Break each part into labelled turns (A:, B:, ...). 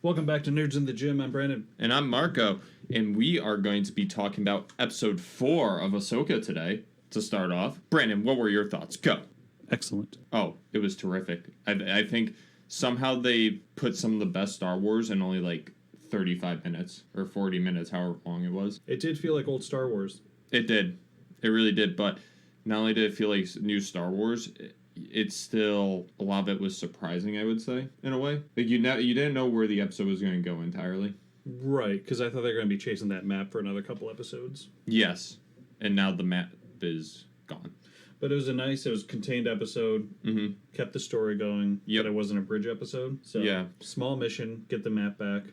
A: Welcome back to Nerds in the Gym. I'm Brandon.
B: And I'm Marco. And we are going to be talking about episode 4 of Ahsoka today to start off. Brandon, what were your thoughts? Go.
A: Excellent.
B: Oh, it was terrific. I think somehow they put some of the best Star Wars in only like 35 minutes or 40 minutes, however long it was.
A: It did feel like old Star Wars.
B: It did. It really did. But not only did it feel like new Star Wars, it's still, a lot of it was surprising, I would say, in a way. Like, you didn't know where the episode was going to go entirely.
A: Right, because I thought they were going to be chasing that map for another couple episodes.
B: Yes. And now the map is gone.
A: But it was it was a contained episode, kept the story going, but it wasn't a bridge episode. So, small mission, get the map back,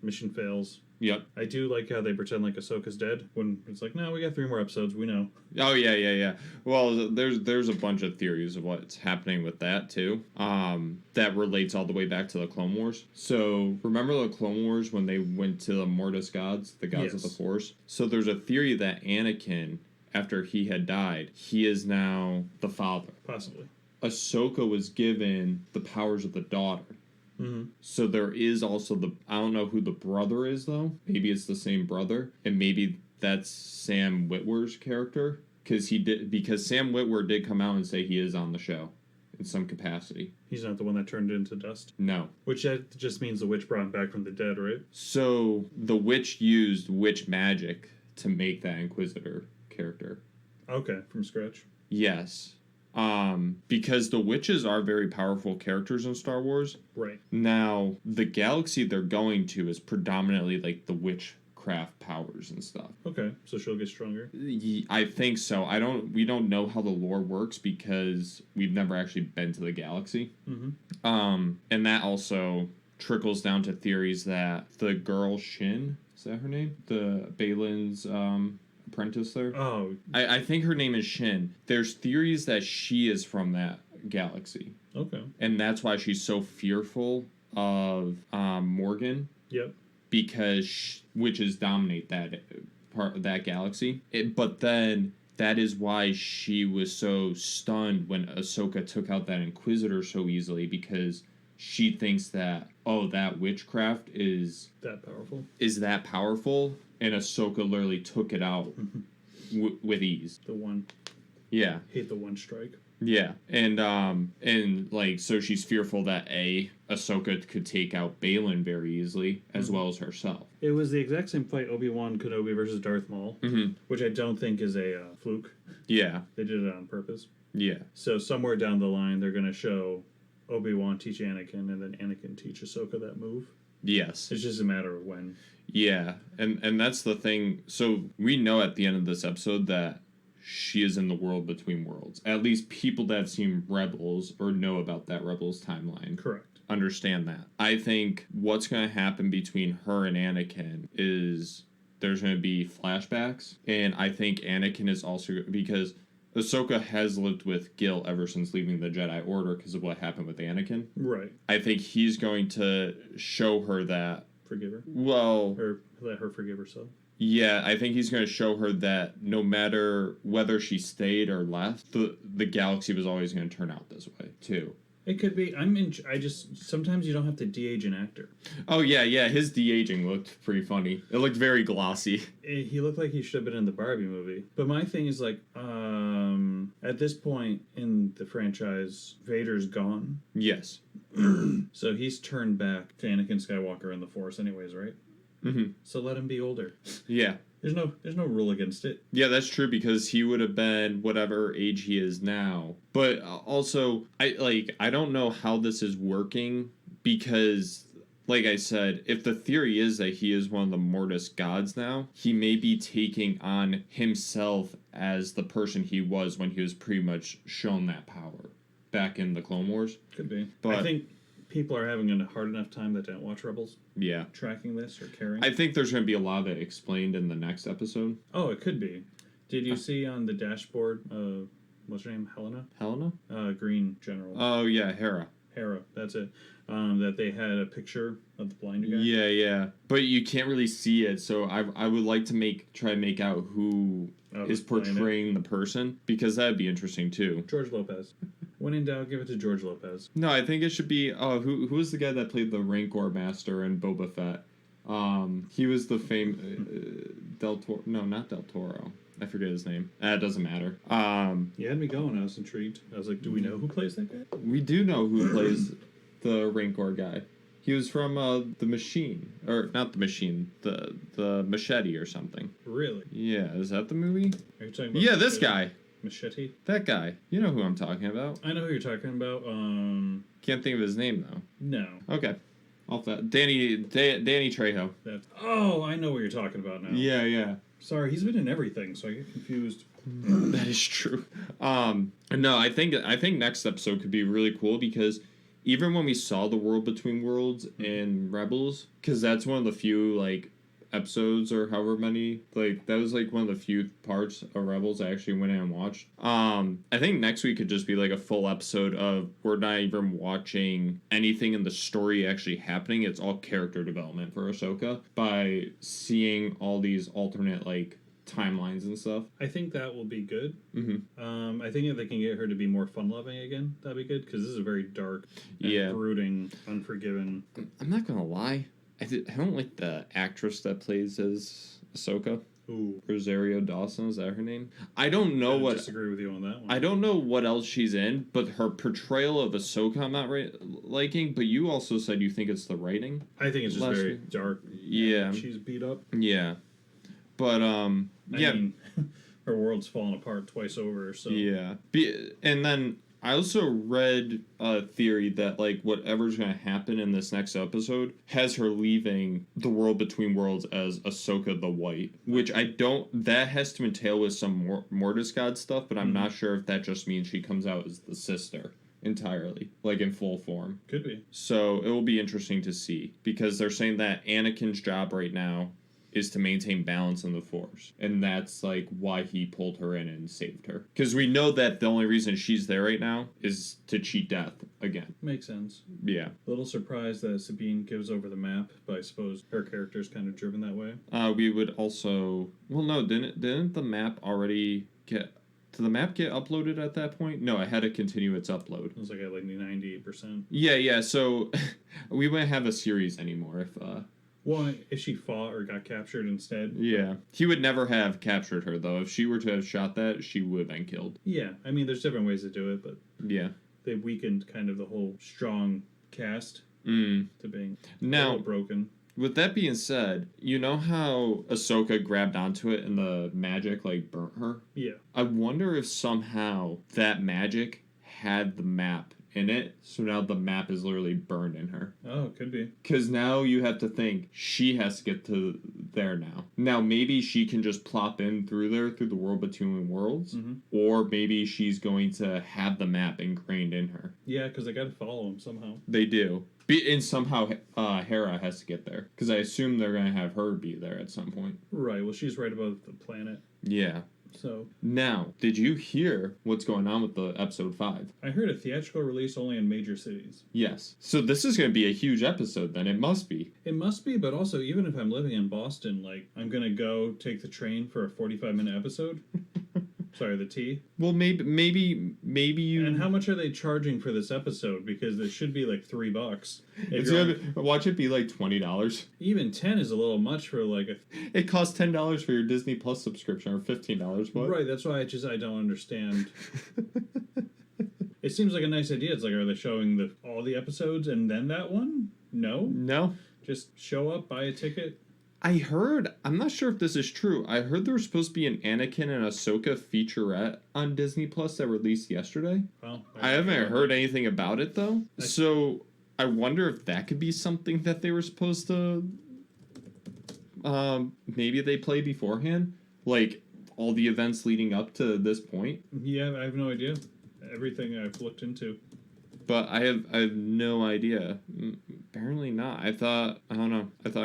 A: mission fails.
B: Yep.
A: I do like how they pretend like Ahsoka's dead, when it's like, no, we got 3 more episodes, we know.
B: Oh, yeah. Well, there's a bunch of theories of what's happening with that, too, that relates all the way back to the Clone Wars. So, remember the Clone Wars when they went to the Mortis gods, the gods of the Force? So, there's a theory that Anakin, after he had died, he is now the father.
A: Possibly.
B: Ahsoka was given the powers of the daughter. So there is also I don't know who the brother is, though. Maybe it's the same brother, and maybe that's Sam Witwer's character, because Sam Witwer did come out and say he is on the show in some capacity.
A: He's not the one that turned into dust?
B: No.
A: Which just means the witch brought him back from the dead, right?
B: So the witch used witch magic to make that Inquisitor character.
A: Okay, from scratch.
B: Yes. Because the witches are very powerful characters in Star Wars.
A: Right.
B: Now, the galaxy they're going to is predominantly like the witchcraft powers and stuff. Okay.
A: So she'll get stronger?
B: I think so. We don't know how the lore works because we've never actually been to the galaxy. And that also trickles down to theories that the girl Shin, is that her name? The Balin's, apprentice there.
A: Oh.
B: I think her name is Shin. There's theories that she is from that galaxy.
A: Okay.
B: And that's why she's so fearful of Morgan.
A: Yep.
B: Because witches dominate that part of that galaxy. But then that is why she was so stunned when Ahsoka took out that Inquisitor so easily, because she thinks that, that witchcraft is that powerful. And Ahsoka literally took it out with ease.
A: The one.
B: Yeah.
A: Hate the one strike.
B: Yeah. And like, so she's fearful that Ahsoka could take out Balin very easily, as well as herself.
A: It was the exact same fight, Obi-Wan Kenobi versus Darth Maul, which I don't think is a fluke.
B: Yeah.
A: They did it on purpose.
B: Yeah.
A: So somewhere down the line, they're going to show Obi-Wan teach Anakin, and then Anakin teach Ahsoka that move.
B: Yes.
A: It's just a matter of when.
B: Yeah, and that's the thing. So we know at the end of this episode that she is in the world between worlds. At least people that have seen Rebels or know about that Rebels timeline.
A: Correct.
B: Understand that. I think what's going to happen between her and Anakin is there's going to be flashbacks. And I think Anakin is also, because Ahsoka has lived with guilt ever since leaving the Jedi Order because of what happened with Anakin.
A: Right.
B: I think he's going to show her that.
A: Forgive her?
B: Well...
A: Or let her forgive herself?
B: Yeah, I think he's going to show her that no matter whether she stayed or left, the galaxy was always going to turn out this way, too.
A: It could be. Sometimes you don't have to de-age an actor.
B: Oh, yeah, his de-aging looked pretty funny. It looked very glossy.
A: He looked like he should have been in the Barbie movie. But my thing is, like, at this point in the franchise, Vader's gone.
B: Yes.
A: So he's turned back to Anakin Skywalker in the Force anyways, right? So let him be older.
B: Yeah.
A: There's no rule against it.
B: Yeah, that's true, because he would have been whatever age he is now. But also, I don't know how this is working, because, like I said, if the theory is that he is one of the Mortis gods now, he may be taking on himself as the person he was when he was pretty much shown that power back in the Clone Wars.
A: Could be.
B: But
A: I think people are having a hard enough time that didn't watch Rebels.
B: Yeah.
A: Tracking this or caring.
B: I think there's going to be a lot of it explained in the next episode.
A: Oh, it could be. Did you see on the dashboard, what's her name? Helena? Green General.
B: Oh, yeah, Hera,
A: that's it. That they had a picture of the blind guy.
B: Yeah. But you can't really see it, so I would like to try to make out who is portraying the person, because that'd be interesting, too.
A: George Lopez. When in doubt, give it to George Lopez.
B: No, I think it should be. Oh, who was the guy that played the Rancor Master in Boba Fett? He was the Del Toro. No, not Del Toro. I forget his name. It doesn't matter.
A: You had me going. I was intrigued. I was like, do we know who plays that guy?
B: We do know who plays the Rancor guy. He was from The Machine. Or, not The Machine. The Machete or something.
A: Really?
B: Yeah, is that the movie?
A: Are you talking about
B: Machete? This guy.
A: Machete?
B: That guy. You know who I'm talking about.
A: I know who you're talking about.
B: Can't think of his name, though.
A: No.
B: Okay. Off that. Danny Trejo.
A: I know what you're talking about now.
B: Yeah.
A: Sorry, he's been in everything, so I get confused.
B: That is true. No, I think next episode could be really cool because even when we saw the World Between Worlds in Rebels, because that's one of the few episodes or however many, that was one of the few parts of Rebels I actually went in and watched. I think next week could just be a full episode of we're not even watching anything in the story actually happening. It's all character development for Ahsoka by seeing all these alternate timelines and stuff.
A: I think that will be good.
B: Mm-hmm.
A: I think if they can get her to be more fun-loving again, that'd be good, because this is a very dark, and brooding, unforgiving.
B: I'm not gonna lie, I don't like the actress that plays as Ahsoka.
A: Ooh.
B: Rosario Dawson, is that her name? I don't know what. I
A: disagree with you on that one.
B: I don't know what else she's in, but her portrayal of Ahsoka I'm not liking. But you also said you think it's the writing.
A: I think it's just very dark.
B: Yeah.
A: She's beat up.
B: Yeah. But I
A: mean, her world's fallen apart twice over. So
B: yeah. And then I also read a theory that whatever's going to happen in this next episode has her leaving the World Between Worlds as Ahsoka the White, which that has to entail with some Mortis God stuff, but I'm not sure if that just means she comes out as the sister entirely, in full form.
A: Could be.
B: So it will be interesting to see, because they're saying that Anakin's job right now is to maintain balance in the Force, and that's why he pulled her in and saved her, because we know that the only reason she's there right now is to cheat death again.
A: Makes sense.
B: Yeah.
A: A little surprised that Sabine gives over the map, but I suppose her character's kind of driven that way.
B: We would also, well, no, didn't the map already get, did the map get uploaded at that point? No, it had to continue its upload.
A: It was at 98%.
B: Yeah, so we wouldn't have a series anymore if
A: well, if she fought or got captured instead.
B: Yeah. He would never have captured her, though. If she were to have shot that, she would have been killed.
A: Yeah. I mean, there's different ways to do it, but
B: yeah,
A: they weakened kind of the whole strong cast
B: to
A: being
B: now
A: broken.
B: With that being said, you know how Ahsoka grabbed onto it and the magic, burnt her?
A: Yeah.
B: I wonder if somehow that magic had the map in it, so now the map is literally burned in her.
A: Oh, it could be.
B: Because now you have to think she has to get to there now. Now maybe she can just plop in through there through the World Between Worlds, or maybe she's going to have the map ingrained in her.
A: Yeah, because they got to follow him somehow.
B: They do. And somehow Hera has to get there, because I assume they're going to have her be there at some point.
A: Right. Well, she's right above the planet.
B: Yeah.
A: So
B: now, did you hear what's going on with the episode 5?
A: I heard a theatrical release only in major cities.
B: Yes. So this is going to be a huge episode then. It must be.
A: It must be, but also even if I'm living in Boston, I'm going to go take the train for a 45-minute episode. Sorry, the T.
B: Well, maybe you.
A: And how much are they charging for this episode? Because it should be $3.
B: Watch it be $20.
A: Even 10 is a little much for
B: It costs $10 for your Disney Plus subscription, or $15. What?
A: Right. That's why I don't understand. It seems like a nice idea. It's are they showing all the episodes and then that one? No. Just show up, buy a ticket.
B: I heard, I'm not sure if this is true, I heard there was supposed to be an Anakin and Ahsoka featurette on Disney Plus that released yesterday.
A: Well,
B: I haven't heard anything about it, though. So I wonder if that could be something that they were supposed to, maybe they play beforehand? All the events leading up to this point?
A: Yeah, I have no idea. Everything I've looked into.
B: But I have no idea. Apparently not. I thought I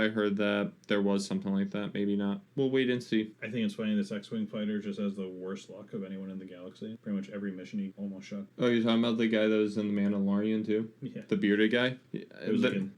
B: heard that there was something like that. Maybe not. We'll wait and see.
A: I think it's funny this X-Wing fighter just has the worst luck of anyone in the galaxy. Pretty much every mission he almost shot.
B: Oh, you're talking about the guy that was in The Mandalorian too?
A: Yeah.
B: The bearded guy?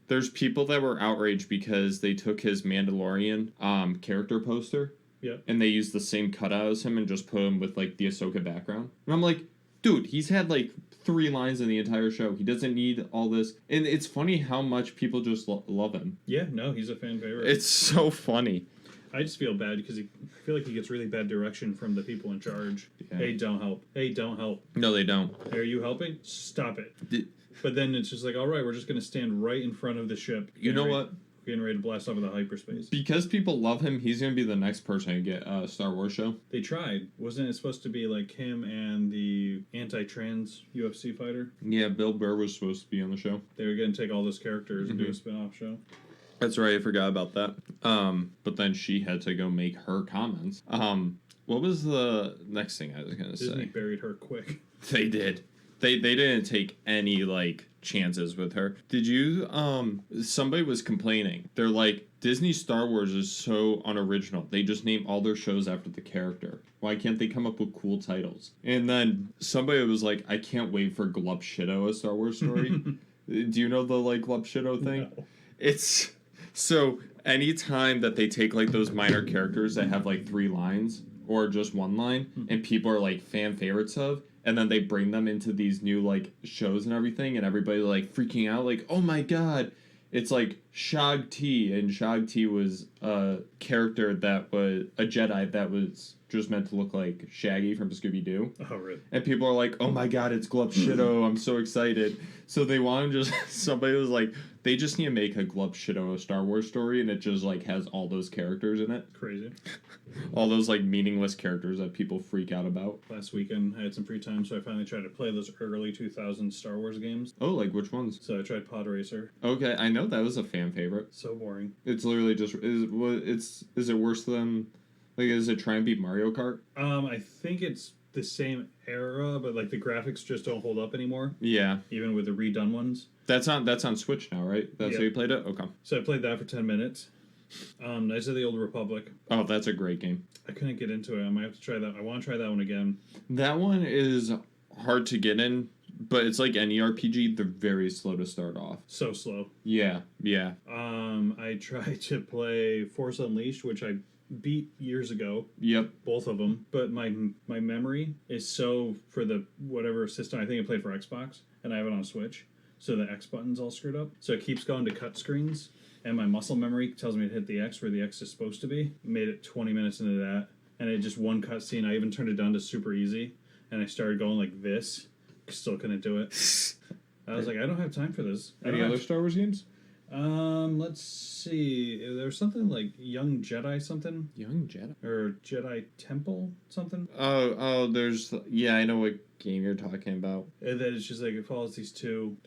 B: There's people that were outraged because they took his Mandalorian character poster.
A: Yeah.
B: And they used the same cutout as him and just put him with the Ahsoka background. And I'm like, dude, he's had like 3 lines in the entire show. He doesn't need all this. And it's funny how much people just love him.
A: Yeah, no, he's a fan favorite.
B: It's so funny.
A: I just feel bad because I feel like he gets really bad direction from the people in charge. Yeah. Hey, don't help. Hey, don't help.
B: No, they don't.
A: Hey, are you helping? Stop it. But then it's just like, all right, we're just going to stand right in front of the ship.
B: You know what?
A: Getting ready to blast off of the hyperspace.
B: Because people love him, he's going to be the next person to get a Star Wars show.
A: They tried. Wasn't it supposed to be like him and the anti-trans UFC fighter?
B: Yeah, Bill Burr was supposed to be on the show.
A: They were going to take all those characters and do a spin-off show.
B: That's right, I forgot about that. But then she had to go make her comments. What was the next thing I was going to say?
A: Disney buried her quick.
B: They did. They didn't take any, like, chances with her. Did you, somebody was complaining. They're like, Disney Star Wars is so unoriginal. They just name all their shows after the character. Why can't they come up with cool titles? And then somebody was like, I can't wait for Glup Shido, a Star Wars story. Do you know the, like, Glup Shido thing?
A: No.
B: It's... So, anytime that they take, like, those minor characters that have, like, 3 lines, or just 1 line, and people are, like, fan favorites of, and then they bring them into these new, like, shows and everything, and everybody, like, freaking out, like, oh my god, it's, like, Shag T, and Shag T was a character that was a Jedi that was just meant to look like Shaggy from Scooby-Doo.
A: Oh, really?
B: And people are like, oh my god, it's Glup Shido, I'm so excited. So they want to just, somebody was like, they just need to make a Glup Shido Star Wars story, and it just, like, has all those characters in it.
A: Crazy.
B: All those, like, meaningless characters that people freak out about.
A: Last weekend, I had some free time, so I finally tried to play those early 2000s Star Wars games.
B: Oh, like, which ones?
A: So I tried Pod Racer.
B: Okay, I know that was a fan favorite.
A: So boring.
B: It's literally just, is it worse than, like, is it try and beat Mario Kart?
A: I think it's the same era, but, like, the graphics just don't hold up anymore.
B: Yeah.
A: Even with the redone ones.
B: That's on Switch now, right? That's how you played it? Okay.
A: So I played that for 10 minutes. Knights of the Old Republic.
B: Oh, that's a great game.
A: I couldn't get into it. I might have to try that. I want to try that one again.
B: That one is hard to get in, but it's like any RPG. They're very slow to start off.
A: So slow.
B: Yeah.
A: I tried to play Force Unleashed, which I beat years ago.
B: Yep.
A: Both of them. But my memory is so, for the whatever system, I think I played for Xbox, and I have it on Switch. So the X button's all screwed up. So it keeps going to cut screens, and my muscle memory tells me to hit the X where the X is supposed to be. Made it 20 minutes into that, and it just one cut scene. I even turned it down to super easy, and I started going like this. Still couldn't do it. I was like, I don't have time for this.
B: Any other Star Wars games?
A: Let's see. There was something like Young Jedi something.
B: Young Jedi?
A: Or Jedi Temple something.
B: Oh, there's... Yeah, I know what game you're talking about.
A: And then it's just like, it follows these two.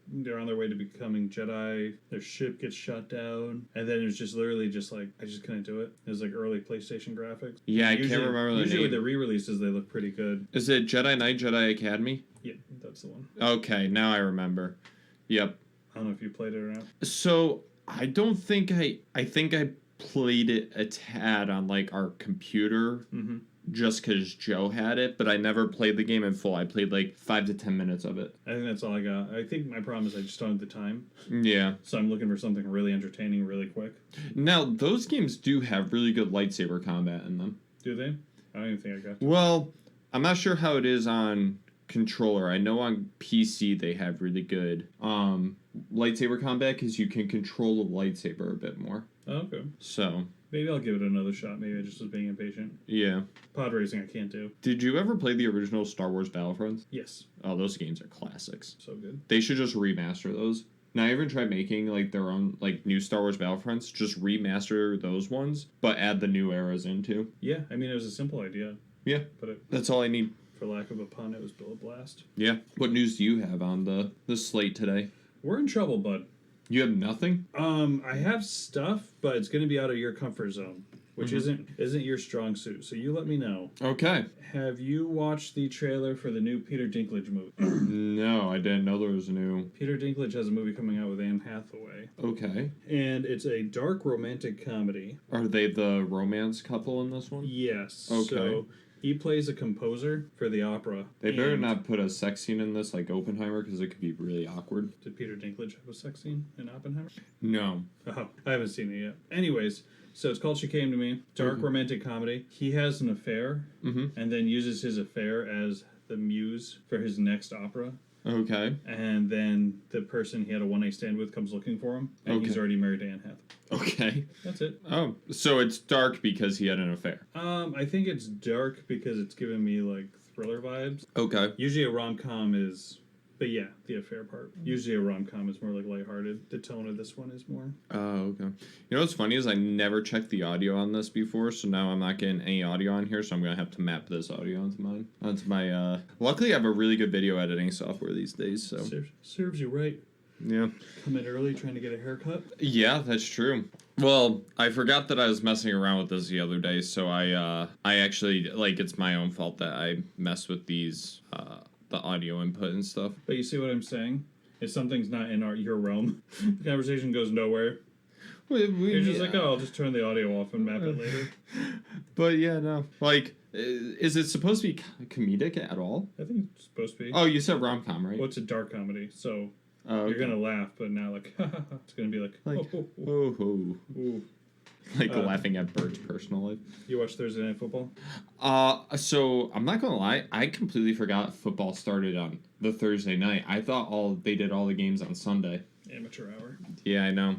A: They're on their way to becoming Jedi. Their ship gets shot down. And then it was just literally just like, I just couldn't do it. It was like early PlayStation graphics.
B: Yeah, I can't remember the name.
A: Usually with the re-releases, they look pretty good.
B: Is it Jedi Knight, Jedi Academy?
A: Yeah, that's the one.
B: Okay, now I remember. Yep.
A: I don't know if you played it or not.
B: So, I don't think I think I played it a tad on, like, our computer, just because Joe had it, but I never played the game in full. I played, like, 5 to 10 minutes of it.
A: I think that's all I got. I think my problem is I just don't have the time.
B: Yeah.
A: So I'm looking for something really entertaining really quick.
B: Now, those games do have really good lightsaber combat in them.
A: Do they? I don't even think I got to.
B: Well, I'm not sure how it is on controller. I know on PC they have really good lightsaber combat because you can control the lightsaber a bit more.
A: Oh, okay.
B: So
A: maybe I'll give it another shot. Maybe I just was being impatient.
B: Yeah.
A: Pod racing I can't do.
B: Did you ever play the original Star Wars Battlefronts?
A: Yes.
B: Oh, those games are classics.
A: So good.
B: They should just remaster those. Now, I even tried making, like, their own, like, new Star Wars Battlefronts. Just remaster those ones, but add the new eras into.
A: Yeah, I mean, it was a simple idea.
B: Yeah.
A: But
B: that's all I need.
A: For lack of a pun, it was Bill Blast.
B: Yeah. What news do you have on the slate today?
A: We're in trouble, bud.
B: You have nothing?
A: I have stuff, but it's going to be out of your comfort zone, which isn't your strong suit. So you let me know.
B: Okay.
A: Have you watched the trailer for the new Peter Dinklage movie?
B: No, I didn't know there was a new.
A: Peter Dinklage has a movie coming out with Anne Hathaway.
B: Okay.
A: And it's a dark romantic comedy.
B: Are they the romance couple in this one?
A: Yes.
B: Okay.
A: So he plays a composer for the opera.
B: They better not put a sex scene in this like Oppenheimer because it could be really awkward.
A: Did Peter Dinklage have a sex scene in Oppenheimer?
B: No.
A: Oh, I haven't seen it yet. Anyways, so it's called She Came to Me. Dark romantic comedy. He has an affair and then uses his affair as the muse for his next opera.
B: Okay.
A: And then the person he had a one-night stand with comes looking for him, and he's already married to Anne Hathaway.
B: Okay.
A: That's it.
B: Oh, so it's dark because he had an affair.
A: I think it's dark because it's giving me like thriller vibes.
B: Okay.
A: Usually a rom-com is, but yeah, the affair part. Usually a rom-com is more like lighthearted. The tone of this one is more.
B: Oh, okay. You know what's funny is I never checked the audio on this before, so now I'm not getting any audio on here, so I'm gonna have to map this audio onto my. Luckily, I have a really good video editing software these days, so
A: Serves you right.
B: yeah.
A: Come in early trying to get a haircut.
B: Yeah, that's true. Well, I forgot that I was messing around with this the other day, so I actually it's my own fault that I messed with these the audio input and stuff.
A: But you see what I'm saying? If something's not in your realm, the conversation goes nowhere. You're just like, oh, I'll just turn the audio off and map it later.
B: But yeah, no. Like, is it supposed to be comedic at all?
A: I think it's supposed to be.
B: Oh, you said rom-com, right?
A: Well, it's a dark comedy, so
B: okay.
A: you're going to laugh, but not like, it's going to be like, ooh.
B: Like laughing at Bert's personal life.
A: You watch Thursday Night Football?
B: So I'm not gonna lie, I completely forgot football started on the Thursday night. I thought they did all the games on Sunday.
A: Amateur hour.
B: Yeah, I know.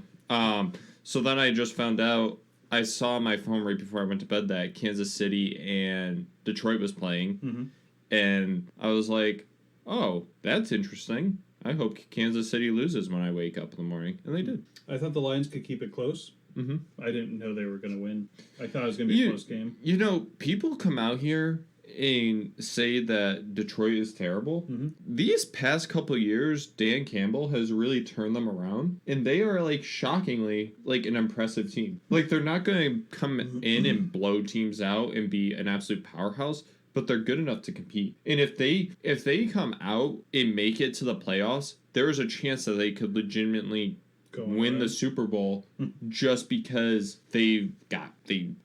B: So then I just found out. I saw on my phone right before I went to bed that Kansas City and Detroit was playing, and I was like, "Oh, that's interesting. I hope Kansas City loses when I wake up in the morning," and they did.
A: I thought the Lions could keep it close.
B: Mm-hmm.
A: I didn't know they were going to win. I thought it was going to be a close game.
B: You know, people come out here and say that Detroit is terrible. These past couple years, Dan Campbell has really turned them around, and they are like shockingly like an impressive team. Like they're not going to come in and blow teams out and be an absolute powerhouse, but they're good enough to compete. And if they come out and make it to the playoffs, there is a chance that they could legitimately win the Super Bowl just because they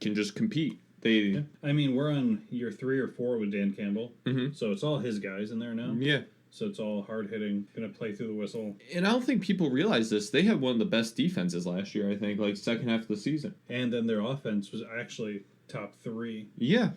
B: can just compete.
A: I mean, we're on year 3 or 4 with Dan Campbell, so it's all his guys in there now.
B: Yeah.
A: So it's all hard hitting, gonna play through the whistle.
B: And I don't think people realize this. They had one of the best defenses last year. I think, like second half of the season.
A: And then their offense was actually top 3.
B: Yeah.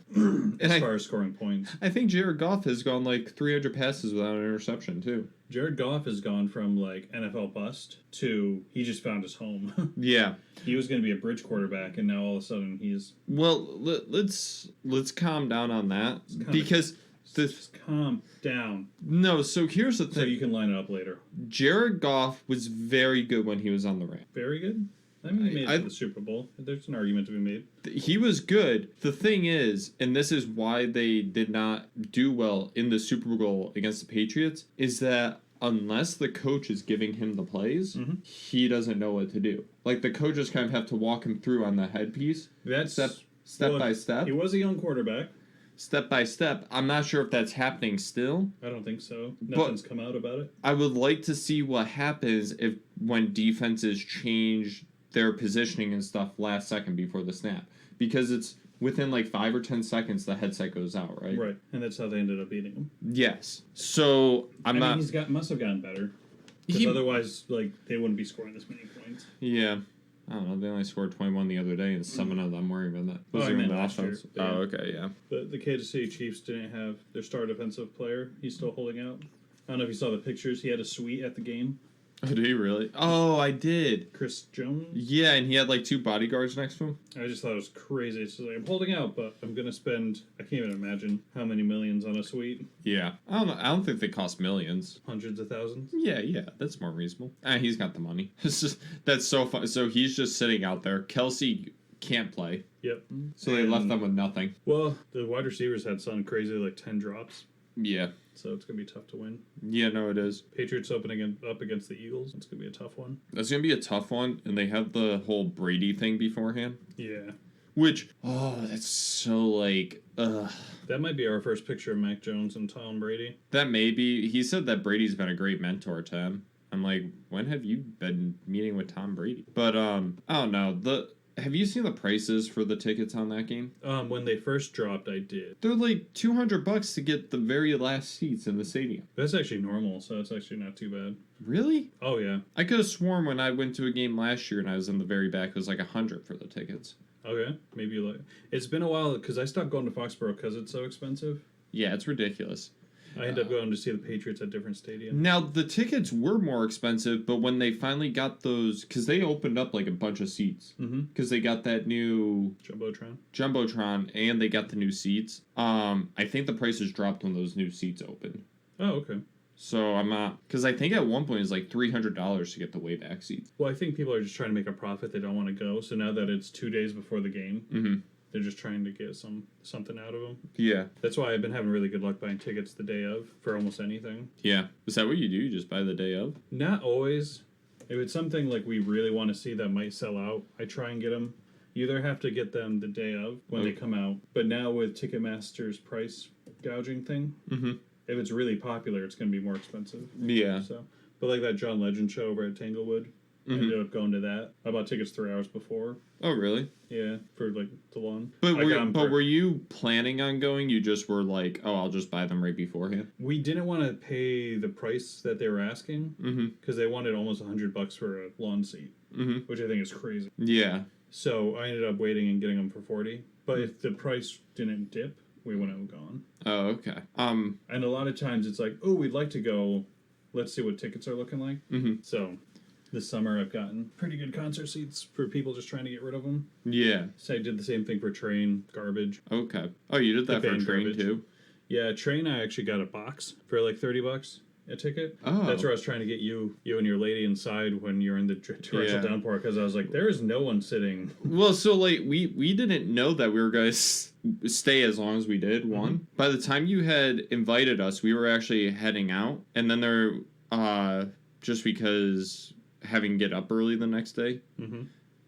A: as far as scoring points.
B: I think Jared Goff has gone like 300 passes without an interception too.
A: Jared Goff has gone from like NFL bust to he just found his home.
B: Yeah.
A: He was going to be a bridge quarterback, and now all of a sudden he's...
B: Well, let's calm down on that because...
A: Just calm down.
B: No, so here's the thing.
A: So you can line it up later.
B: Jared Goff was very good when he was on the Rams.
A: Very good? I mean, he made it to the Super Bowl. There's an argument to be made.
B: He was good. The thing is, and this is why they did not do well in the Super Bowl against the Patriots, is that unless the coach is giving him the plays, he doesn't know what to do. Like, the coaches kind of have to walk him through on the headpiece.
A: That's
B: step by step.
A: He was a young quarterback.
B: Step by step. I'm not sure if that's happening still.
A: I don't think so. Nothing's come out about it.
B: I would like to see what happens when defenses change their positioning and stuff last second before the snap. Because it's within like 5 or 10 seconds the headset goes out, right?
A: Right. And that's how they ended up beating him.
B: Yes. So I mean,
A: must have gotten better. Because otherwise, like, they wouldn't be scoring this many points.
B: Yeah. I don't know. They only scored 21 the other day, and 7 of them were even that.
A: I meant last year.
B: Oh, okay, yeah.
A: The Kansas City Chiefs didn't have their star defensive player. He's still holding out. I don't know if you saw the pictures. He had a suite at the game.
B: Oh, did he really? Oh, I did.
A: Chris Jones?
B: Yeah, and he had like 2 bodyguards next to him.
A: I just thought it was crazy. It's just like, I'm holding out, but I'm going to spend, I can't even imagine how many millions on a suite.
B: Yeah. I don't know. I don't think they cost millions.
A: Hundreds of thousands?
B: Yeah. That's more reasonable. He's got the money. That's so fun. So he's just sitting out there. Kelsey can't play.
A: Yep.
B: So they left them with nothing.
A: Well, the wide receivers had some crazy, like 10 drops.
B: Yeah.
A: So it's going to be tough to win.
B: Yeah, no, it is.
A: Patriots up against the Eagles. It's going to be a tough one.
B: That's going to be a tough one, and they have the whole Brady thing beforehand.
A: Yeah.
B: Which, that's so, like, ugh.
A: That might be our first picture of Mac Jones and Tom Brady.
B: That may be. He said that Brady's been a great mentor to him. I'm like, when have you been meeting with Tom Brady? But, I don't know. Have you seen the prices for the tickets on that game?
A: When they first dropped, I did.
B: They're like $200 to get the very last seats in the stadium.
A: That's actually normal, so it's actually not too bad.
B: Really?
A: Oh, yeah.
B: I could have sworn when I went to a game last year and I was in the very back, it was like $100 for the tickets.
A: Okay, maybe like it's been a while because I stopped going to Foxborough because it's so expensive.
B: Yeah, it's ridiculous.
A: I ended up going to see the Patriots at different stadiums.
B: Now, the tickets were more expensive, but when they finally got those... Because they opened up, like, a bunch of seats. Because they got that new... Jumbotron, and they got the new seats. I think the prices dropped when those new seats opened.
A: Oh, okay.
B: So I'm not... Because I think at one point it's like $300 to get the way back seats.
A: Well, I think people are just trying to make a profit. They don't want to go. So now that it's 2 days before the game, they're just trying to get something out of them.
B: Yeah.
A: That's why I've been having really good luck buying tickets the day of for almost anything.
B: Yeah. Is that what you do? You just buy the day of?
A: Not always. If it's something like we really want to see that might sell out, I try and get them. You either have to get them the day of when they come out. But now with Ticketmaster's price gouging thing, if it's really popular, it's going to be more expensive.
B: Yeah.
A: So, but like that John Legend show over at Tanglewood, I ended up going to that. I bought tickets 3 hours before.
B: Oh, really?
A: Yeah, for like the one.
B: But were you planning on going? You just were like, oh, I'll just buy them right beforehand?
A: We didn't want to pay the price that they were asking because they wanted almost $100 for a lawn seat, which I think is crazy.
B: Yeah.
A: So I ended up waiting and getting them for $40. But if the price didn't dip, we wouldn't have gone.
B: Oh, okay.
A: And a lot of times it's like, oh, we'd like to go. Let's see what tickets are looking like. So this summer I've gotten pretty good concert seats for people just trying to get rid of them.
B: Yeah.
A: So I did the same thing for Train, Garbage.
B: Okay. Oh, you did that for Train
A: Garbage.
B: too?
A: Yeah, Train I actually got a box for like $30 a ticket.
B: Oh.
A: That's where I was trying to get you and your lady inside when you're in the torrential downpour because I was like, there is no one sitting.
B: Well, so like we didn't know that we were going to stay as long as we did. One, by the time you had invited us, we were actually heading out, and then just because having to get up early the next day,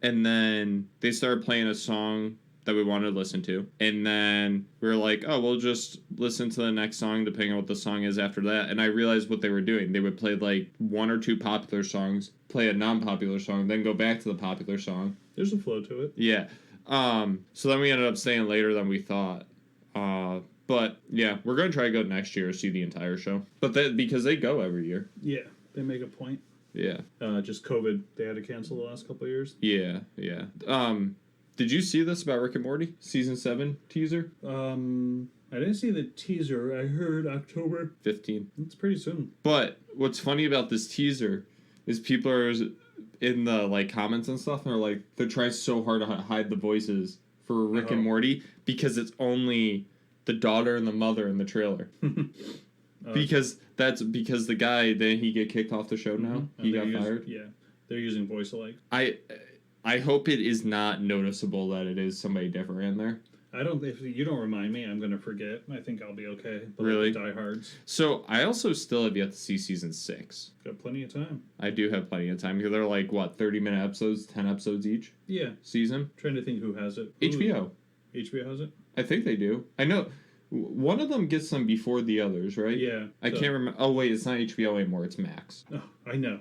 B: and then they started playing a song that we wanted to listen to, and then we were like, oh, we'll just listen to the next song depending on what the song is after that. And I realized what they were doing. They would play like 1 or 2 popular songs, play a non-popular song, then go back to the popular song.
A: There's a flow to it.
B: Yeah. So then we ended up staying later than we thought. But yeah, we're going to try to go next year to see the entire show. But because they go every year.
A: Yeah, they make a point.
B: Yeah.
A: Just COVID, they had to cancel the last couple of years.
B: Yeah. Did you see this about Rick and Morty? Season 7 teaser?
A: I didn't see the teaser. I heard October
B: 15.
A: It's pretty soon.
B: But what's funny about this teaser is people are in the like comments and stuff, and they're trying so hard to hide the voices for Rick and Morty because it's only the daughter and the mother in the trailer. Because the guy, then he get kicked off the show now. He got fired.
A: Yeah, they're using voice alike.
B: I hope it is not noticeable that it is somebody different in there.
A: If you don't remind me, I'm going to forget. I think I'll be okay. But
B: really?
A: Like diehards.
B: So, I also still have yet to see season 6.
A: Got plenty of time.
B: I do have plenty of time. Because they're like, 30-minute episodes, 10 episodes each?
A: Yeah.
B: Season?
A: I'm trying to think who has it.
B: HBO.
A: HBO has it?
B: I think they do. I know one of them gets them before the others, right?
A: Yeah.
B: I can't remember. Oh, wait, it's not HBO anymore. It's Max.
A: Oh, I know.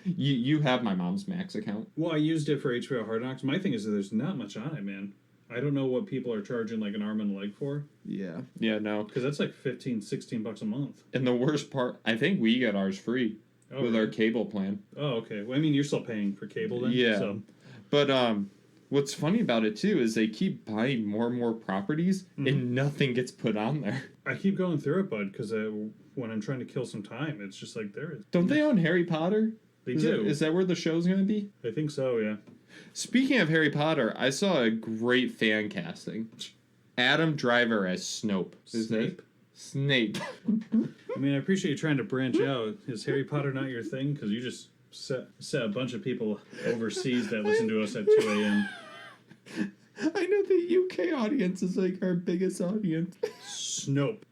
B: You have my mom's Max account.
A: Well, I used it for HBO Hard Knocks. My thing is that there's not much on it, man. I don't know what people are charging like an arm and a leg for.
B: Yeah. Yeah, no.
A: Because that's like $15-$16 a month.
B: And the worst part, I think we got ours free with our cable plan.
A: Oh, okay. Well, I mean, you're still paying for cable then.
B: Yeah.
A: So.
B: But what's funny about it too is they keep buying more and more properties and nothing gets put on there.
A: I keep going through it, bud, because when I'm trying to kill some time, it's just like there is.
B: Don't they own Harry Potter?
A: They do.
B: Is that where the show's going to be?
A: I think so, yeah.
B: Speaking of Harry Potter, I saw a great fan casting. Adam Driver as Snope. Snape.
A: I mean, I appreciate you trying to branch out. Is Harry Potter not your thing? Because you just set a bunch of people overseas that listen to us at 2 a.m.
B: I know the UK audience is like our biggest audience.
A: Snope.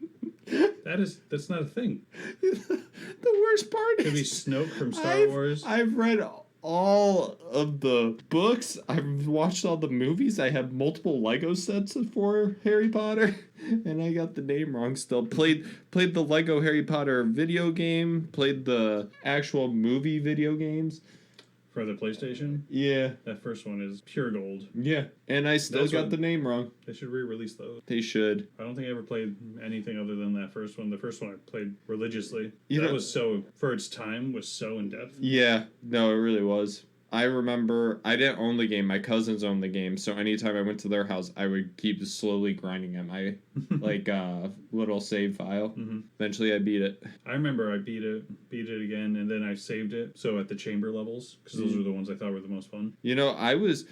A: That's not a thing.
B: The worst part
A: Could be Snoke from Star Wars.
B: I've read all of the books. I've watched all the movies. I have multiple Lego sets for Harry Potter, and I got the name wrong still. Played the Lego Harry Potter video game. Played the actual movie video games.
A: For the PlayStation?
B: Yeah.
A: That first one is pure gold.
B: Yeah. And I still got the name wrong.
A: They should re-release those.
B: They should.
A: I don't think I ever played anything other than that first one. The first one I played religiously.
B: That
A: was so, for its time, was so in-depth.
B: Yeah. No, it really was. I remember I didn't own the game. My cousins owned the game, so anytime I went to their house, I would keep slowly grinding at my little save file.
A: Mm-hmm.
B: Eventually, I beat it.
A: I remember I beat it again, and then I saved it. So at the chamber levels, because those were the ones I thought were the most fun.
B: You know, I was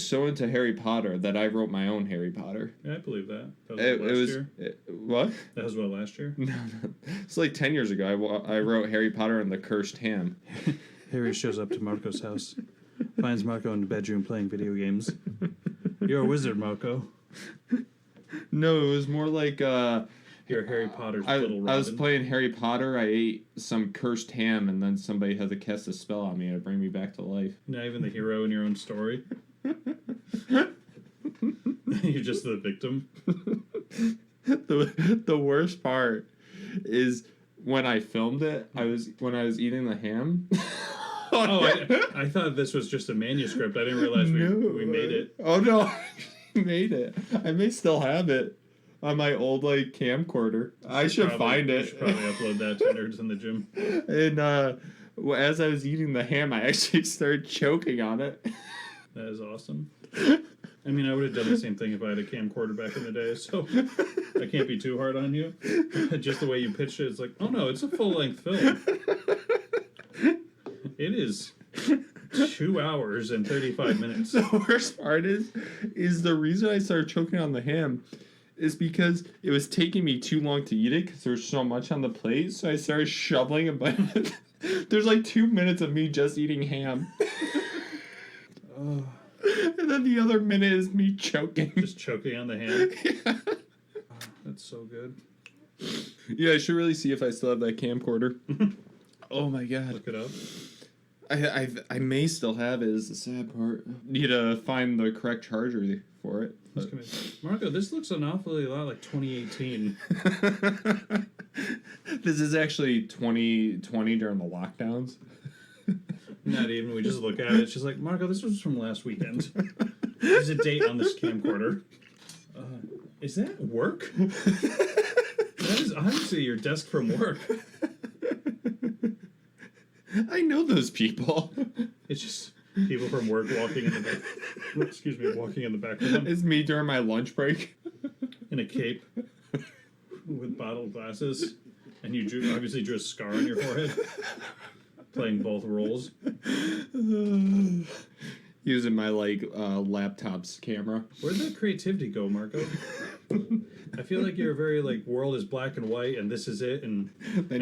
B: so into Harry Potter that I wrote my own Harry Potter.
A: Yeah, I believe that. That was last year.
B: What?
A: That was what, last year?
B: No. It's like 10 years ago. I wrote Harry Potter and the Cursed Ham.
A: Harry shows up to Marco's house, finds Marco in the bedroom playing video games. You're a wizard, Marco.
B: No, it was more like
A: you're Harry Potter's little Robin.
B: I was playing Harry Potter. I ate some cursed ham, and then somebody had to cast a spell on me to bring me back to life.
A: Not even the hero in your own story. You're just the victim.
B: The worst part is when I filmed it. When I was eating the ham.
A: I thought this was just a manuscript. I didn't realize we made it.
B: Oh no, I made it. I may still have it on my old camcorder. I should find it.
A: You should probably upload that to Nerds in the Gym.
B: And as I was eating the ham, I actually started choking on it.
A: That is awesome. I mean, I would have done the same thing if I had a camcorder back in the day, so I can't be too hard on you. Just the way you pitched it, it's like, oh no, it's a full-length film. It is 2 hours and 35 minutes.
B: The worst part is the reason I started choking on the ham is because it was taking me too long to eat it because there was so much on the plate, so I started shoveling a bunch. There's like 2 minutes of me just eating ham. And then the other minute is me choking.
A: Just choking on the ham?
B: Yeah.
A: Oh, that's so good.
B: Yeah, I should really see if I still have that camcorder. Oh my god.
A: Look it up.
B: I may still have it, is the sad part. Need to find the correct charger for it.
A: Marco, this looks an awfully lot like 2018.
B: This is actually 2020 during the lockdowns.
A: Not even. We just look at it. It's just like, Marco, this was from last weekend. There's a date on this camcorder. Is that work? That is obviously your desk from work.
B: I know those people.
A: It's just people from work walking in the back. Excuse me, walking in the background.
B: It's me during my lunch break.
A: In a cape with bottled glasses. And you obviously drew a scar on your forehead. Playing both roles.
B: Using my laptop's camera.
A: Where'd that creativity go, Marco? I feel like you're very world is black and white and this is it, and then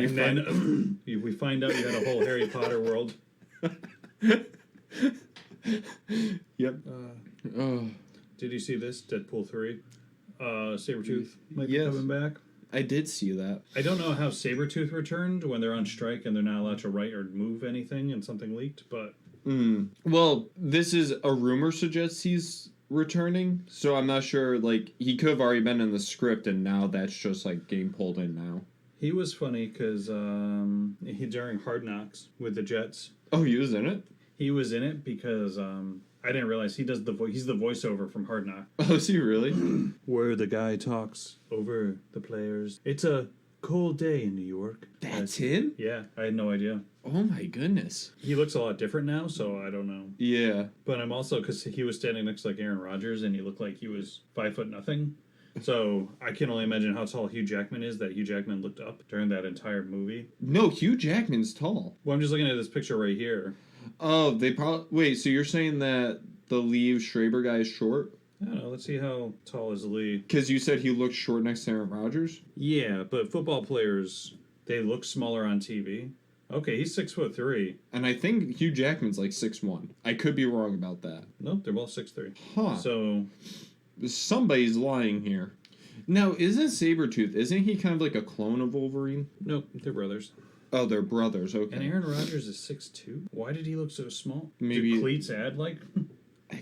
A: we find out you had a whole Harry Potter world.
B: Yep.
A: Did you see this? Deadpool 3? Sabretooth might be
B: Yes.
A: coming back.
B: I did see that.
A: I don't know how Sabretooth returned when they're on strike and they're not allowed to write or move anything and something leaked, but...
B: Well, this is a rumor suggests he's returning, so I'm not sure, he could have already been in the script and now that's just, getting pulled in now.
A: He was funny because during Hard Knocks with the Jets...
B: Oh, he was in it?
A: He was in it because... I didn't realize he does he's the voiceover from Hard Knock.
B: Oh, is he really?
A: Where the guy talks over the players. It's a cold day in New York.
B: That's him?
A: Yeah, I had no idea.
B: Oh my goodness.
A: He looks a lot different now, so I don't know.
B: Yeah.
A: But I'm also, because he was standing next to Aaron Rodgers and he looked like he was 5'0". So I can only imagine how tall Hugh Jackman is that Hugh Jackman looked up during that entire movie.
B: No, Hugh Jackman's tall.
A: Well, I'm just looking at this picture right here.
B: Oh, they probably... Wait, so you're saying that the Liev Schreiber guy is short?
A: I don't know. Let's see how tall is Lee.
B: Because you said he looked short next to Aaron Rodgers?
A: Yeah, but football players, they look smaller on TV. Okay, he's 6'3".
B: And I think Hugh Jackman's 6'1". I could be wrong about that.
A: Nope, they're both 6'3".
B: Huh.
A: So...
B: Somebody's lying here. Now, isn't Sabretooth, isn't he kind of like a clone of Wolverine?
A: Nope, they're brothers.
B: Oh, they're brothers, okay.
A: And Aaron Rodgers is 6'2"? Why did he look so small?
B: Maybe...
A: Did cleats add,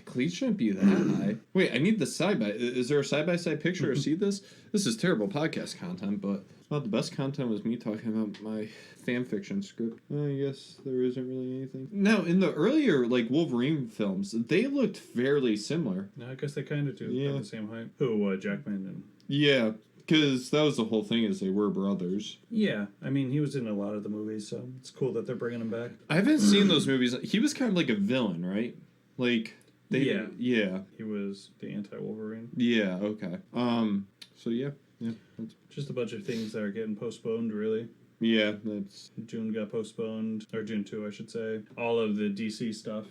B: Cleats shouldn't be that high. Wait, I need the side-by... Is there a side-by-side picture to see this? This is terrible podcast content, but... Well, the best content was me talking about my fan fiction script. I guess there isn't really anything. Now, in the earlier, Wolverine films, they looked fairly similar.
A: No, I guess they kind of do.
B: Yeah.
A: Have the same height. Who, Jackman and...
B: Yeah. Because that was the whole thing, is they were brothers.
A: Yeah, I mean, he was in a lot of the movies, so it's cool that they're bringing him back.
B: I haven't seen those movies. He was kind of like a villain, right? Like, yeah.
A: He was the anti-Wolverine.
B: Yeah, okay. So yeah.
A: Just a bunch of things that are getting postponed, really.
B: Yeah, that's...
A: June got postponed, or June 2, I should say. All of the DC stuff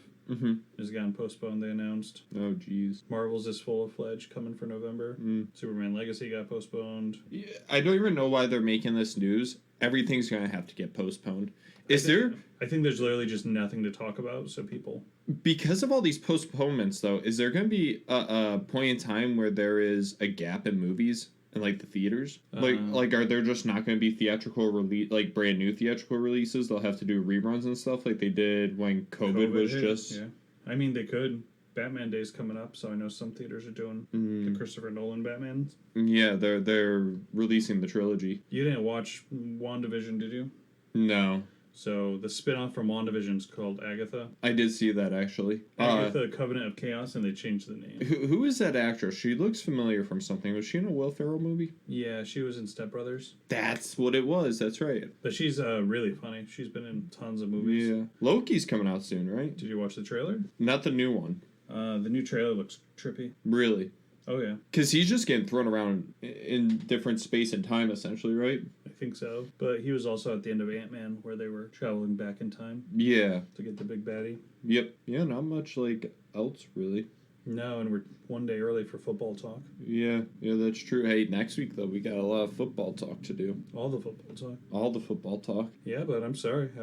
A: has gotten postponed, they announced.
B: Oh, jeez.
A: Marvel's is full-fledged, coming for November. Superman Legacy got postponed.
B: Yeah, I don't even know why they're making this news. Everything's going to have to get postponed. I
A: think there's literally just nothing to talk about, so people...
B: Because of all these postponements, though, is there going to be a point in time where there is a gap in movies? In, like, the theaters? Like, are there just not going to be theatrical release, like, brand new theatrical releases? They'll have to do reruns and stuff like they did when COVID was
A: hit,
B: just...
A: Yeah. I mean, they could. Batman Day's coming up, so I know some theaters are doing the Christopher Nolan Batmans.
B: Yeah, they're releasing the trilogy.
A: You didn't watch WandaVision, did you?
B: No.
A: So the spin-off from WandaVision is called Agatha.
B: I did see that, actually.
A: Agatha, Covenant of Chaos, and they changed the name.
B: Who is that actress? She looks familiar from something. Was she in a Will Ferrell movie?
A: Yeah, she was in Step Brothers.
B: That's what it was. That's right.
A: But she's really funny. She's been in tons of movies.
B: Yeah. Loki's coming out soon, right?
A: Did you watch the trailer?
B: Not the new one.
A: The new trailer looks trippy.
B: Really?
A: Oh, yeah.
B: Because he's just getting thrown around in different space and time, essentially, right?
A: I think so. But he was also at the end of Ant-Man, where they were traveling back in time.
B: Yeah.
A: To get the big baddie.
B: Yep. Yeah, not much, like, else, really.
A: No, and we're one day early for football talk.
B: Yeah, that's true. Hey, next week, though, we got a lot of football talk to do.
A: All the football talk.
B: All the football talk.
A: Yeah, but I'm sorry. I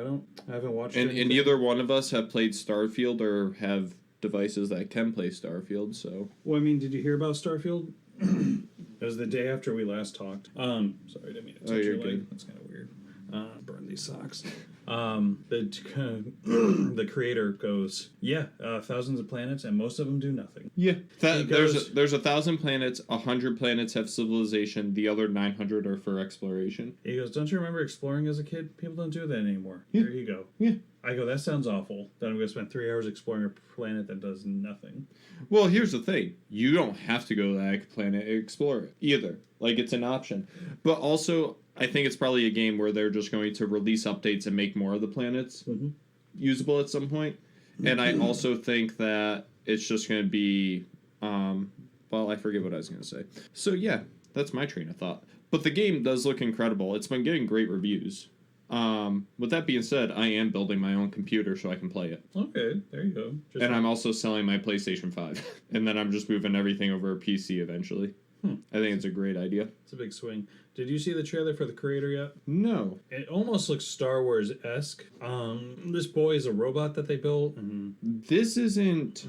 A: haven't watched
B: it.
A: And
B: neither one of us have played Starfield or have devices that can play Starfield, so...
A: Well, I mean, did you hear about Starfield? It was the day after we last talked. Sorry, I didn't mean to touch your leg. That's kind of weird. Burn these socks. The creator goes, thousands of planets, and most of them do nothing.
B: Yeah, there's 1,000 planets. 100 planets have civilization. The other 900 are for exploration.
A: He goes, don't you remember exploring as a kid? People don't do that anymore.
B: Yeah.
A: There you go.
B: Yeah.
A: I go, that sounds awful. Then I'm going to spend 3 hours exploring a planet that does nothing.
B: Well, here's the thing. You don't have to go to that planet and explore it either. Like, it's an option. But also, I think it's probably a game where they're just going to release updates and make more of the planets usable at some point. And I also think that it's just going to be... I forget what I was going to say. So, yeah, that's my train of thought. But the game does look incredible. It's been getting great reviews. With that being said, I am building my own computer so I can play it.
A: Okay, there you go.
B: I'm also selling my PlayStation 5. And then I'm just moving everything over to PC eventually. I think it's a great idea.
A: It's a big swing. Did you see the trailer for the creator yet?
B: No.
A: It almost looks Star Wars-esque. This boy is a robot that they built.
B: This isn't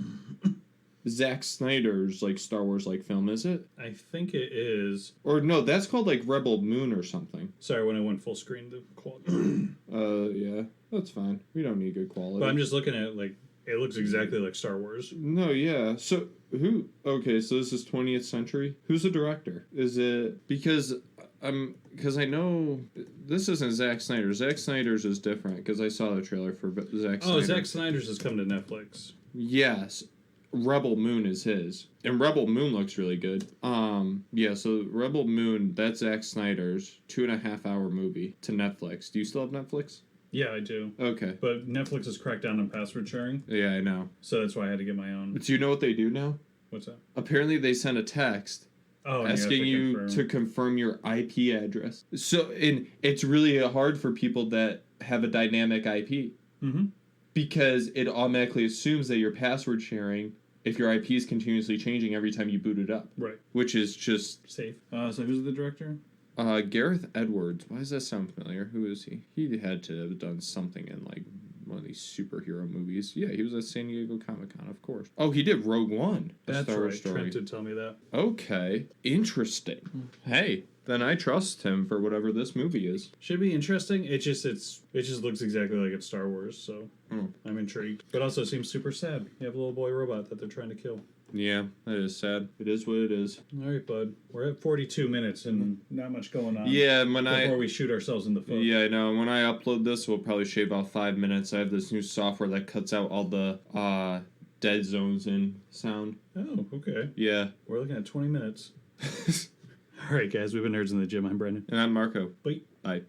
B: Zack Snyder's like Star Wars like film, is it?
A: I think it is.
B: Or no, that's called like Rebel Moon or something.
A: Sorry, when I went full screen, the quality.
B: Yeah, that's fine. We don't need good quality.
A: But I'm just looking at it like it looks exactly like Star Wars.
B: No, yeah. So who? Okay, so this is 20th century. Who's the director? Is it because I know this isn't Zack Snyder. Zack Snyder's is different because I saw the trailer for Zack Snyder.
A: Oh, Zack Snyder's has come to Netflix.
B: Yes. Rebel Moon is his. And Rebel Moon looks really good. So Rebel Moon, that's Zack Snyder's 2.5 hour movie to Netflix. Do you still have Netflix?
A: Yeah, I do.
B: Okay.
A: But Netflix has cracked down on password sharing.
B: Yeah, I know.
A: So that's why I had to get my own.
B: But do you know what they do now?
A: What's that?
B: Apparently they send a text asking you to confirm your IP address. So, and it's really hard for people that have a dynamic IP. Because it automatically assumes that you're password sharing if your IP is continuously changing every time you boot it up.
A: Right.
B: Which is just...
A: safe. So who's the director?
B: Gareth Edwards. Why does that sound familiar? Who is he? He had to have done something in, like, one of these superhero movies. Yeah, he was at San Diego Comic-Con, of course. Oh, he did Rogue One.
A: That's right. Trent did tell me that.
B: Okay. Interesting. Hey, then I trust him for whatever this movie is.
A: Should be interesting. It just looks exactly like it's Star Wars, so I'm intrigued. But also it seems super sad. You have a little boy robot that they're trying to kill.
B: Yeah, that is sad. It is what it is.
A: All right, bud. We're at 42 minutes and not much going on.
B: Yeah,
A: before we shoot ourselves in the foot.
B: Yeah, I know. When I upload this, we'll probably shave off 5 minutes. I have this new software that cuts out all the dead zones in sound.
A: Oh, okay.
B: Yeah.
A: We're looking at 20 minutes. All right, guys, we've been Nerds in the Gym. I'm Brendan.
B: And I'm Marco.
A: Bye.
B: Bye.